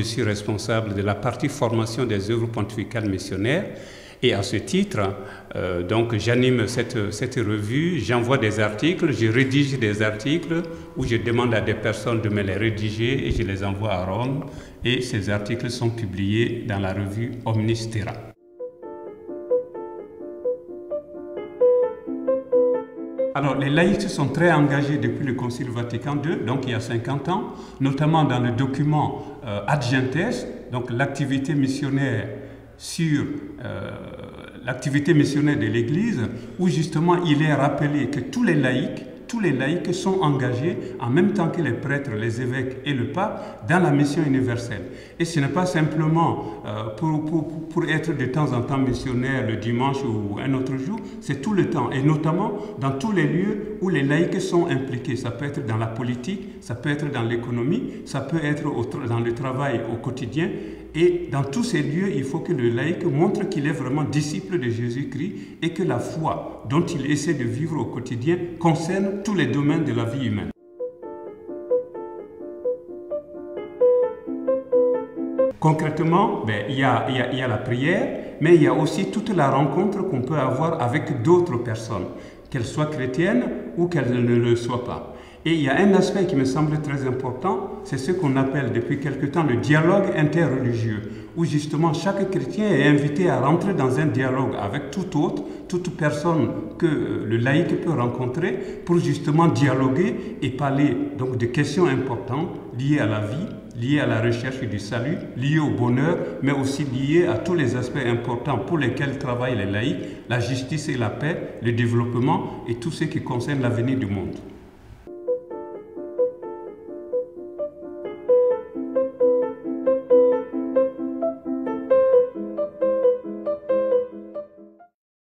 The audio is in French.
suis responsable de la partie formation des œuvres pontificales missionnaires. Et à ce titre, donc j'anime cette revue, j'envoie des articles, je rédige des articles où je demande à des personnes de me les rédiger et je les envoie à Rome. Et ces articles sont publiés dans la revue Omnis Terra. Alors, les laïcs sont très engagés depuis le Concile Vatican II, donc il y a 50 ans, notamment dans le document Ad Gentes, donc l'activité missionnaire sur l'activité missionnaire de l'Église, où justement il est rappelé que tous les laïcs sont engagés en même temps que les prêtres, les évêques et le pape dans la mission universelle. Et ce n'est pas simplement pour être de temps en temps missionnaire le dimanche ou un autre jour, c'est tout le temps et notamment dans tous les lieux où les laïcs sont impliqués. Ça peut être dans la politique, ça peut être dans l'économie, ça peut être dans le travail au quotidien. Et dans tous ces lieux, il faut que le laïc montre qu'il est vraiment disciple de Jésus-Christ et que la foi dont il essaie de vivre au quotidien concerne tous les domaines de la vie humaine. Concrètement, il y a la prière, mais il y a aussi toute la rencontre qu'on peut avoir avec d'autres personnes, qu'elles soient chrétiennes ou qu'elles ne le soient pas. Et il y a un aspect qui me semble très important, c'est ce qu'on appelle depuis quelque temps le dialogue interreligieux, où justement chaque chrétien est invité à rentrer dans un dialogue avec toute personne que le laïc peut rencontrer pour justement dialoguer et parler donc de questions importantes liées à la vie, liées à la recherche du salut, liées au bonheur, mais aussi liées à tous les aspects importants pour lesquels travaillent les laïcs, la justice et la paix, le développement et tout ce qui concerne l'avenir du monde.